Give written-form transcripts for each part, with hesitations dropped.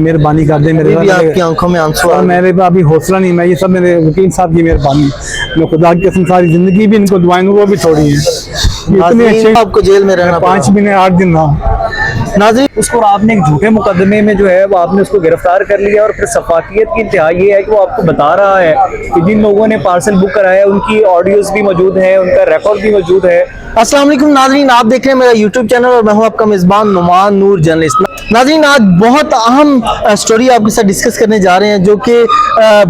मेहरबानी कर दे मेरे भी आपकी आंखों में आंसू आ और गए। मेरे पे अभी हौसला नहीं, मैं ये सब मेरे वकील साहब की मेहरबानी। मैं खुदा की कसम सारी जिंदगी भी इनको दुआएं वो भी छोड़ी है। इतने अच्छे आपको जेल में रहना 5 महीने 8 दिन ना नाज़रीन, उसको आपने एक झूठे मुकदमे में जो है वो आपने उसको गिरफ्तार कर लिया और फिर सफाकियत की इंतहा ये है कि वो आपको बता रहा है कि जिन लोगों ने पार्सल बुक कराया है उनकी ऑडियोज भी मौजूद है, उनका रिकॉर्ड भी मौजूद है। अस्सलाम वालेकुम नाज़रीन, आप देख रहे हैं मेरा यूट्यूब चैनल और मैं हूं आपका मेज़बान नुमान नूर जर्नलिस्ट। नाज़रीन, आज बहुत अहम स्टोरी आपके साथ डिस्कस करने जा रहे हैं जो कि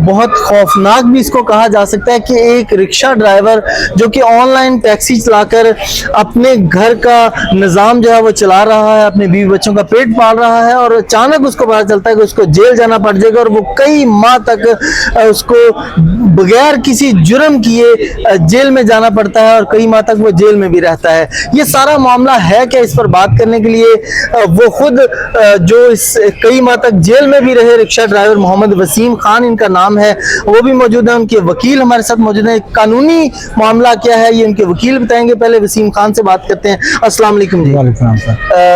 बहुत खौफनाक भी इसको कहा जा सकता है कि एक रिक्शा ड्राइवर जो कि ऑनलाइन टैक्सी चलाकर अपने घर का निज़ाम जो है वो चला रहा है, अपने बीवी बच्चों का पेट पाल रहा है और अचानक उसको पता चलता है कि उसको जेल जाना पड़ जाएगा और वो कई माह तक उसको बगैर किसी जुर्म किए जेल में जाना पड़ता है और कई माह तक वो जेल में भी रहता है। ये सारा मामला है क्या, इस पर बात करने के लिए वो खुद जो इस कई माह तक जेल में भी रहे रिक्शा ड्राइवर मोहम्मद वसीम खान इनका नाम है, वो भी मौजूद है। उनके वकील हमारे साथ मौजूद है। कानूनी मामला क्या है ये उनके वकील बताएंगे। पहले वसीम खान से बात करते हैं। अस्सलाम वालेकुम जी।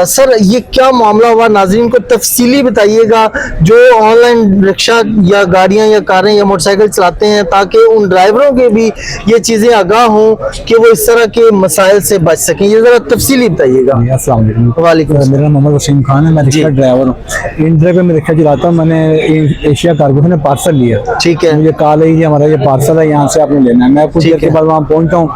सर, ये क्या मामला हुआ, नाज़रीन को तफसीली बताइएगा जो ऑनलाइन रिक्शा या गाड़ियां या कारें या मोटरसाइकिल चलाते हैं, ताकि उन ड्राइवरों के भी ये चीजें आगाह हों कि वो इस तरह के मसाइल से बच सकें। ये जरा तफसीली बताइएगा। वालेकुम, मेरा नाम मोहम्मद वसीम खान है, मैं रिक्शा ड्राइवर हूँ। इंडिया पे मैं रिक्शा चलाता हूँ। मैंने एशिया कार्गो से पार्सल लिया। ठीक है, मुझे कॉल है कि हमारा ये पार्सल है, यहाँ से आपने लेना है। मैं कुछ देर के बाद वहाँ पहुँचता हूँ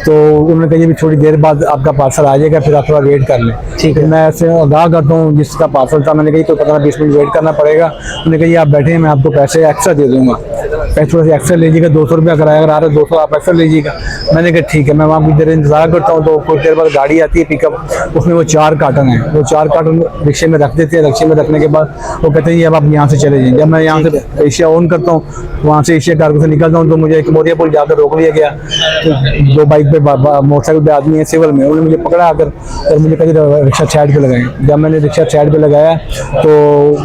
तो उन्होंने कहा भी थोड़ी देर बाद आपका पार्सल आ जाएगा, फिर आप थोड़ा वेट कर लें। ठीक है, मैं ऐसे आगाह करता हूँ जिसका पार्सल था। मैंने कही तो 15-20 मिनट वेट करना पड़ेगा। उन्होंने कहा आप बैठे, मैं आपको पैसे एक्स्ट्रा दे दूंगा, पैसे थोड़ा सा एक्स्ट्रा लीजिएगा, 200 रुपया किराया अगर आ रहा है 200 आप एक्स्ट्रा लीजिएगा। मैंने कहा ठीक है। मैं वहाँ कुछ देर इंतजार करता हूँ तो कुछ देर बाद गाड़ी आती है पिकअप, उसमें वो 4 कार्टन है। वो 4 कार्टन रिक्शे में रख देते हैं। रिक्शे में रखने के बाद वो कहते हैं अब आप यहाँ से चले जाएंगे। जब मैं यहाँ से एशिया ऑन करता हूँ, वहाँ से एशिया कार्गो से निकलता हूँ तो मुझे एक मोरिया पुल जाकर रोक लिया गया। तो 2 बाइक पे मोटरसाइकिल पे आदमी है सिविल में, उन्होंने मुझे पकड़ा आकर और मुझे कहीं रिक्शा साइड पे लगाए। जब मैंने रिक्शा साइड पे लगाया तो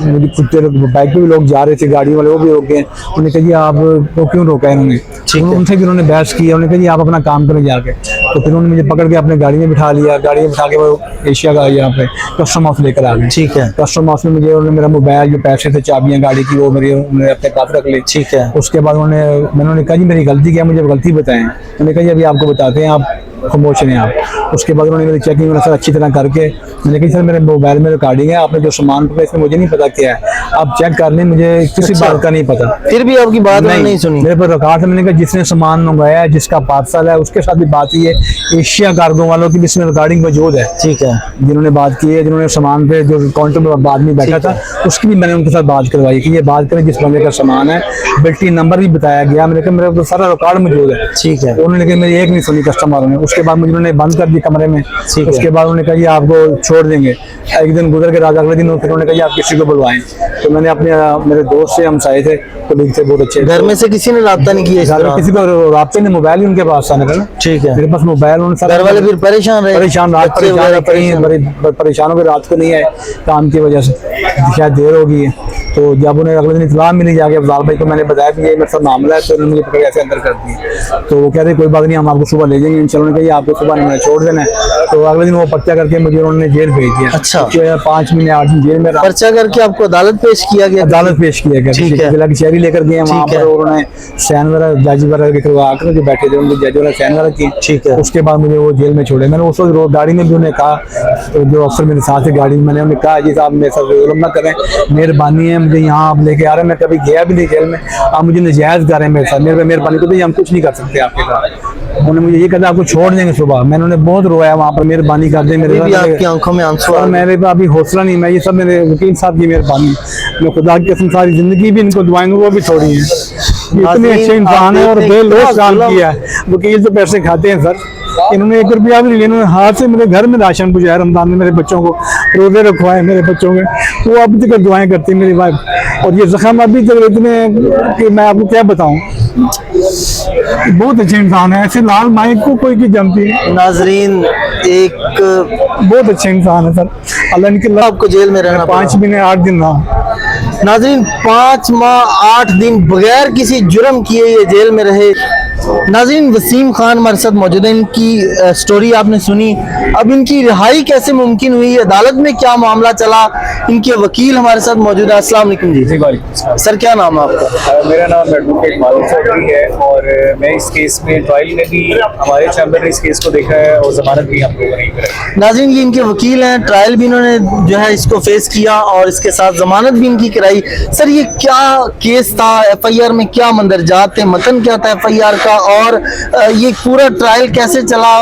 मुझे कुछ देर बाइक पे भी लोग जा रहे थे, गाड़ी वाले वो भी रोक गए। उन्होंने कहा जी आप वो क्यों रोका है इन्होंने। उनसे भी उन्होंने बहस की। उन्होंने कहा जी आप अपना काम करें जाके। तो फिर उन्होंने मुझे पकड़ के अपने गाड़ी में बिठा लिया। गाड़ी में बिठा के वो एशिया का यहाँ पे कस्टम हाउस लेकर आ गए। ठीक है, कस्टम हाउस में मुझे उन्होंने मेरा मोबाइल जो पैसे थे, चाबियां गाड़ी की, वो उन्होंने अपने पास रख ली। ठीक है, उसके बाद मैंने कहा जी मेरी गलती क्या, मुझे गलती बताएं। उन्होंने कहा जी अभी आपको बताते हैं, आप खामोश हैं आप। उसके बाद उन्होंने मेरी चेकिंग सर अच्छी तरह करके मैंने कहा सर मेरे मोबाइल में रिकॉर्डिंग है, आपने जो सामान पकड़ा इसमें मुझे नहीं पता क्या है, आप चेक कर लें, मुझे किसी बात का नहीं पता। फिर भी आपकी बात नहीं सुनी। मेरे पर रिकॉर्ड है। मैंने कहा जिसने सामान मंगवाया है, जिसका पार्सल है, उसके साथ भी बात ही है। एशिया कार्गो वालों की जिसमें रिकॉर्डिंग मौजूद है। ठीक है, जिन्होंने बात की है, जिन्होंने सामान पे जो काउंटर में आदमी बैठा था उसकी भी मैंने उनके साथ बात करवाई कि ये बात करें जिस बंदे का सामान है, बिल्टी नंबर भी बताया गया। मैंने कहा मेरे को सारा रिकॉर्ड मौजूद है। ठीक है, उन्होंने कहा मेरी एक नहीं सुनी कस्टमर ने। उसके बाद मुझे उन्होंने बंद कर दी कमरे में। उसके बाद उन्होंने कहा आपको छोड़ देंगे। एक दिन गुजर के रात अगले दिन उन्होंने कहा आप किसी को बुलवाएं। तो मैंने अपने मेरे दोस्त से, हमसाए थे, कलीग थे बहुत अच्छे। घर में से किसी ने राब्ता नहीं किया? किसी को राब्ते ने, मोबाइल ही उनके पास आने का ना। ठीक है, मेरे पास मोबाइल। घर वाले फिर परेशान रहे, परेशान हो गए, रात को नहीं आए काम की वजह से, शायद देर हो गई है। तो जब उन्हें अगले दिन इतला मिली जाके अफजाल भाई को, मैंने बताया कि ये मेरे साथ मामला है, तो उन्होंने मुझे पकड़ ऐसे अंदर कर दिया। तो वो कह रहे कोई बात नहीं, हम आपको सुबह ले जाएंगे इंशाल्लाह। उन्होंने कहा आपको सुबह नहीं छोड़ देना है। तो अगले दिन वो पर्चा करके मुझे उन्होंने जेल भेज दिया। अच्छा, 5 महीने 8 दिन जेल में रहा। पर्चा करके आपको अदालत पेश किया गया? अदालत पेश किया गया। ठीक है, जिला की शहरी लेकर गए वहाँ पर, उन्होंने सैन वगैरह जज वगैरह करवा कर जो बैठे थे उनके जज वाला सैन वगैरह की। ठीक है, उसके बाद मुझे वो जेल में छोड़े। मैंने उस वक्त गाड़ी में भी उन्हें कहा, जो अफसर मेरे साथ है गाड़ी में, मैंने उन्हें कहा जी साहब मेरे साथ जुल्म ना करें, मेहरबानी है, मुझे यहाँ आप लेके आ रहे हैं, मैं कभी गया भी नहीं जेल में, आप मुझे नजायज कर रहे हैं मेरे साथ, मेरे मेहरबानी को तो हम कुछ नहीं कर सकते आपके साथ। उन्होंने मुझे ये कहा आपको छोड़ देंगे सुबह। मैंने उन्हें बहुत रोया वहाँ पर, मेहरबानी कर दे मेरे। आपकी आंखों में आंसू और मेरे पे अभी हौसला नहीं, मैं ये सब मेरे वकील साहब की मेहरबानी। मैं खुदा की कसम सारी जिंदगी भी इनको दुआएंगे वो भी छोड़ी है। इतने अच्छे इंसान है और बेलोस काम किया है। वकील तो पैसे खाते हैं सर, इन्होंने 1 रुपया भी नहीं लिया। इन्होंने हाथ से मेरे घर में राशन पहुंचाया, रमजान में मेरे बच्चों को रोजे रखवाए मेरे बच्चों के, वो अभी तक दुआएं करती है मेरी वाइफ। और ये जख्म अभी तक इतने कि मैं आपको क्या बताऊं। बहुत अच्छे इंसान है, ऐसे लाल माइक को कोई की जमती है। नाजरीन, एक बहुत अच्छे इंसान है सर, अल्लाह इनके आपको जेल में रहना 5 महीने 8 दिन रहा। नाजरीन, 5 माह 8 दिन बगैर किसी जुर्म किए ये जेल में रहे नाज़रीन, वसीम खान हमारे साथ मौजूद है। इनकी स्टोरी आपने सुनी। अब इनकी रिहाई कैसे मुमकिन हुई, अदालत में क्या मामला चला, इनके वकील हमारे साथ मौजूद है। अस्सलाम वालेकुम जी। सर, क्या नाम है आपका? मेरा नाम एडवोकेट मालिक चौधरी है और मैं इस केस में ट्रायल में भी हमारे चैम्बर ने इस केस को देखा है और जमानत भी हम लोगों ने कराई। नाज़रीन, ये इनके वकील हैं, ट्रायल भी इन्होंने जो है इसको फेस किया और इसके साथ जमानत भी इनकी कराई। सर, ये क्या केस था? एफआईआर में क्या मंदरजात थे, मतन क्या था एफआईआर का, और ये पूरा ट्रायल कैसे चला?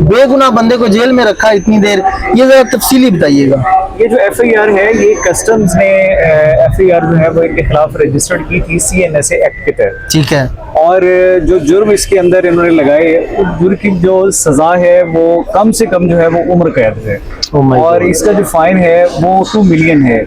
बेगुनाह बंदे को जेल में रखा इतनी देर, ये जरा तफसीली बताइएगा। ये जो एफआईआर है, ये कस्टम्स ने एफआईआर जो है वो इनके खिलाफ रजिस्टर्ड की थी सीएनएसए एक्ट के तहत। ठीक है। और जो जुर्म इसके अंदर इन्होंने लगाए, उस जुर्म की जो सजा है वो कम से कम जो है वो उम्र कैद है और इसका जो फाइन है वो 2 मिलियन है।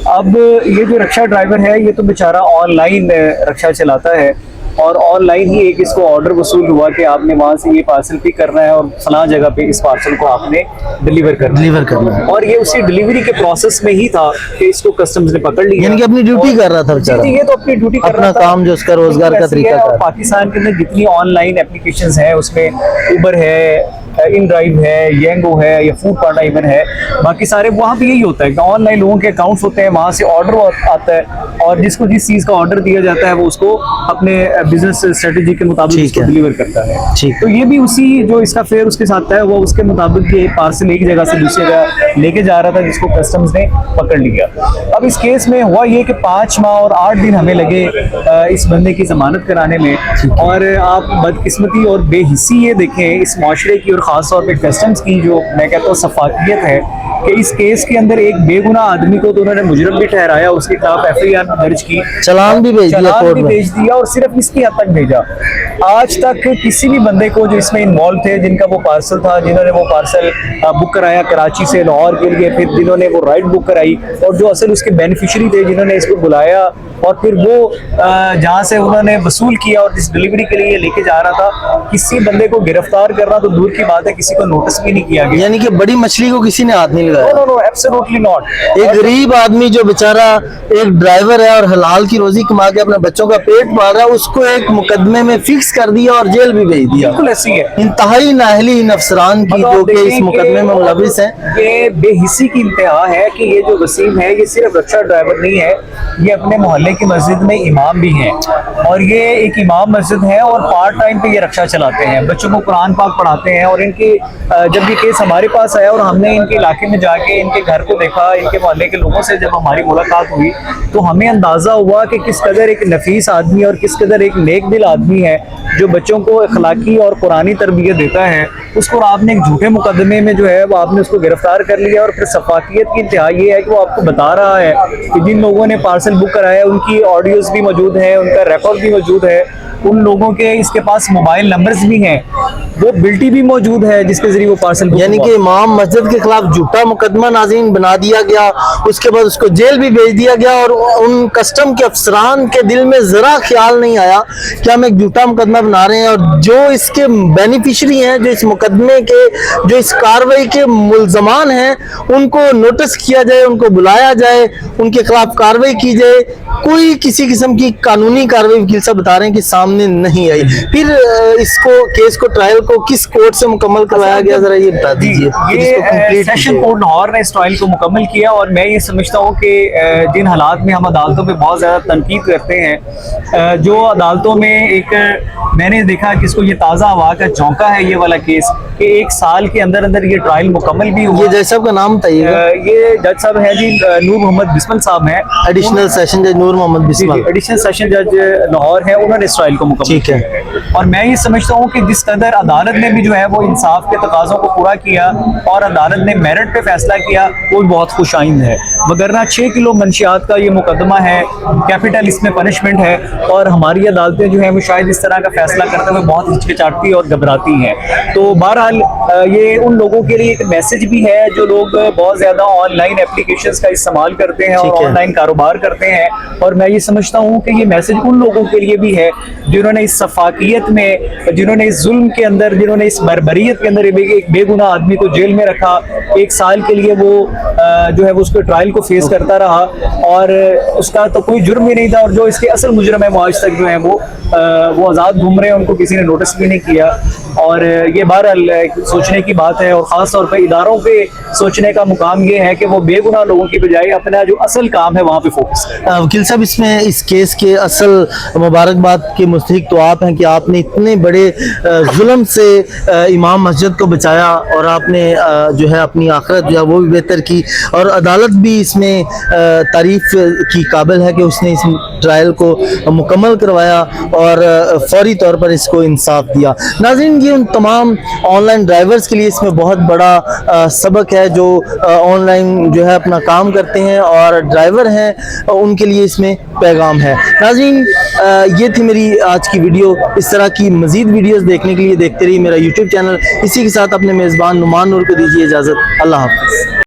अब ये जो रक्षा ड्राइवर है, ये तो बेचारा ऑनलाइन रक्षा चलाता है और ऑनलाइन ही एक इसको ऑर्डर वसूल हुआ कि आपने वहां से ये पार्सल पिक करना है और फलां जगह पे इस पार्सल को आपने डिलीवर करना है। और ये उसी डिलीवरी के प्रोसेस में ही था कि इसको कस्टम्स ने पकड़ लिया, यानी कि अपनी ड्यूटी कर रहा था बेचारा। ये तो अपनी ड्यूटी कर रहा था, अपना काम जो उसका रोजगार का तरीका और था। पाकिस्तान के अंदर जितनी ऑनलाइन एप्लीकेशंस हैं उसमें उबर है, इन ड्राइव है, येंगो है या फूड पांडा इवन है, बाकी सारे वहाँ पे यही होता है कि ऑनलाइन लोगों के अकाउंट्स होते हैं, वहाँ से ऑर्डर आता है और जिसको जिस चीज़ का ऑर्डर दिया जाता है वो उसको अपने बिजनेस स्ट्रेटेजी के मुताबिक उसको डिलीवर करता है। तो ये भी उसी जो इसका फेयर उसके साथ है वो उसके मुताबिक ये पार्सल एक जगह से दूसरी जगह लेके जा रहा था, जिसको कस्टम्स ने पकड़ लिया। अब इस केस में हुआ ये कि 5 माह और 8 दिन हमें लगे इस बंदे की जमानत कराने में। और आप बदकिस्मती और बेहिस्सी ये देखें इस माशरे की और ख़ास तौर पे कस्टम्स की, जो मैं कहता हूँ सफाकियत है कि इस केस के अंदर एक बेगुनाह आदमी को तो उन्होंने मुजरम भी ठहराया, उसके खिलाफ एफआईआर दर्ज की, चालान भी भेज दिया कोर्ट में, भेज दिया और सिर्फ इसकी हद तक भेजा। आज तक किसी भी बंदे को जो इसमें इन्वॉल्व थे, जिनका वो पार्सल था, जिन्होंने वो पार्सल बुक कराया कराची से लाहौर के लिए, फिर जिन्होंने वो राइड बुक कराई और जो असल उसके बेनिफिशियरी थे जिन्होंने इसको बुलाया और फिर वो जहाँ से उन्होंने वसूल किया और जिस डिलीवरी के लिए लेके जा रहा था, किसी बंदे को गिरफ्तार करना तो दूर की बात है, किसी को नोटिस भी नहीं किया गया। यानी कि बड़ी मछली को किसी ने हाथ नहीं लगाया। No, absolutely not. एक गरीब आदमी जो बेचारा एक ड्राइवर है और हलाल की रोजी कमा के अपने बच्चों का पेट पाल रहा है, उसको एक मुकदमे में फिक्स कर दिया और जेल भी भेज दिया। बिल्कुल ऐसी है। इंतहाई नाहली इन अफसरान की जो कि इस मुकदमे में मुलविस हैं। ये बेहिसी की इंतहा है कि ये जो वसीम है ये सिर्फ रक्षा ड्राइवर नहीं है, ये अपने मोहल्ले की मस्जिद में इमाम भी हैं और ये एक इमाम मस्जिद है और पार्ट टाइम पे ये रक्षा चलाते हैं, बच्चों को कुरान पाक पढ़ाते हैं। और इनकी जब ये केस हमारे पास आया और हमने इनके इलाके में जाके इनके घर को देखा, इनके मोहल्ले के लोगों से जब हमारी मुलाकात हुई तो हमें अंदाजा हुआ कि किस कदर एक नफीस आदमी और किस कदर एक नेक दिल आदमी है जो बच्चों को अखलाकी और पुरानी तरबियत देता है। उसको आपने एक झूठे मुकदमे में जो है वो आपने उसको गिरफ्तार कर लिया और फिर सफाकियत की इंतहा ये है कि वो आपको बता रहा है कि जिन लोगों ने पार्सल बुक कराया उनकी ऑडियोज भी मौजूद है, उनका रिकॉर्ड भी मौजूद है, उन लोगों के इसके पास मोबाइल नंबर्स भी हैं, वो बिल्टी भी मौजूद है जिसके जरिए वो पार्सल, यानी कि इमाम मस्जिद के खिलाफ झूठा मुकदमा नाज़रीन बना दिया गया, उसके बाद उसको जेल भी भेज दिया गया और उन कस्टम के अफसरान के दिल में जरा ख्याल नहीं आया कि हम एक झूठा मुकदमा बना रहे हैं और जो इसके बेनिफिशरी हैं, जो इस मुकदमे के, जो इस कार्रवाई के मुलजमान हैं, उनको नोटिस किया जाए, उनको बुलाया जाए, उनके खिलाफ कार्रवाई की जाए। कोई किसी किस्म की कानूनी कार्रवाई वकील साहब बता रहे हैं कि सामने नहीं आई। फिर इसको केस को ट्रायल को किस कोर्ट से मुकम्मल करवाया गया, जरा ये बता दीजिए। ये सेशन कोर्ट लाहौर ने इस ट्रायल को मुकम्मल किया और मैं ये समझता हूँ कि जिन हालात में हम अदालतों पे बहुत ज़्यादा तनकीद करते हैं, जो अदालतों में एक मैंने देखा कि इसको ये ताज़ा हवा का चौंका है ये वाला केस कि 1 साल के अंदर अंदर ये ट्रायल मुकम्मल भी हुआ। ये जज साहब का नाम बताइए। ये जज साहब हैं जी, नूर मोहम्मद बिस्मिल साहब हैं, एडिशनल सेशन जज नूर मोहम्मद बिस्मिल, एडिशनल सेशन जज लाहौर है, उन्होंने इस ट्रायल को मुकम्मल किया है। और मैं ये समझता हूँ कि जिस कदर अदालत ने भी जो है वो इंसाफ के तकाज़ों को पूरा किया और अदालत ने मेरिट पे फैसला किया, वो बहुत खुशाइंद है। वगरना 6 किलो मंशियात का ये मुकदमा है, कैपिटल इसमें पनिशमेंट है और हमारी अदालतें जो है वो शायद इस तरह का फैसला करते हुए बहुत हिचकिचाती और घबराती हैं। तो बहरहाल ये उन लोगों के लिए एक मैसेज भी है जो लोग बहुत ज़्यादा ऑनलाइन एप्लीकेशंस का इस्तेमाल करते हैं और ऑनलाइन कारोबार करते हैं, और मैं ये समझता हूँ कि ये मैसेज उन लोगों के लिए भी है जिन्होंने इस सफाकियत अदालत में जिन्होंने इस जुल्म के अंदर, जिन्होंने इस बर्बरियत के अंदर एक बेगुनाह आदमी को जेल में रखा, 1 साल के लिए वो जो है वो उसके ट्रायल को फेस करता रहा और उसका तो कोई जुर्म ही नहीं था, और जो इसके असल मुजरम है वो आज तक जो है वो आज़ाद घूम रहे हैं, उनको किसी ने नोटिस भी नहीं किया। और ये बहरहाल सोचने की बात है, और ख़ास तौर पर इदारों पे सोचने का मुकाम ये है कि वो बेगुनाह लोगों की बजाय अपना जो असल काम है वहाँ पे फोकस करें। वकील साहब, इसमें इस केस के असल मुबारकबाद के मुस्तहिक तो आप हैं कि आपने इतने बड़े जुल्म से इमाम मस्जिद को बचाया, और आपने जो है अपनी आखिरत जो है वो भी बेहतर की, और अदालत भी इसमें तारीफ की काबिल है कि उसने इस ट्रायल को मुकम्मल करवाया और फौरी तौर पर इसको इंसाफ दिया। नाज़रीन, ये उन तमाम ऑनलाइन ड्राइवर्स के लिए इसमें बहुत बड़ा सबक है जो ऑनलाइन जो है अपना काम करते हैं और ड्राइवर हैं, उनके लिए इसमें पैगाम है। नाज़रीन, ये थी मेरी आज की वीडियो। इस तरह की मज़ीद वीडियोस देखने के लिए देखते रहिए मेरा यूट्यूब चैनल। इसी के साथ अपने मेज़बान नुमान नूर को दीजिए इजाज़त। अल्लाह हाफ़िज़।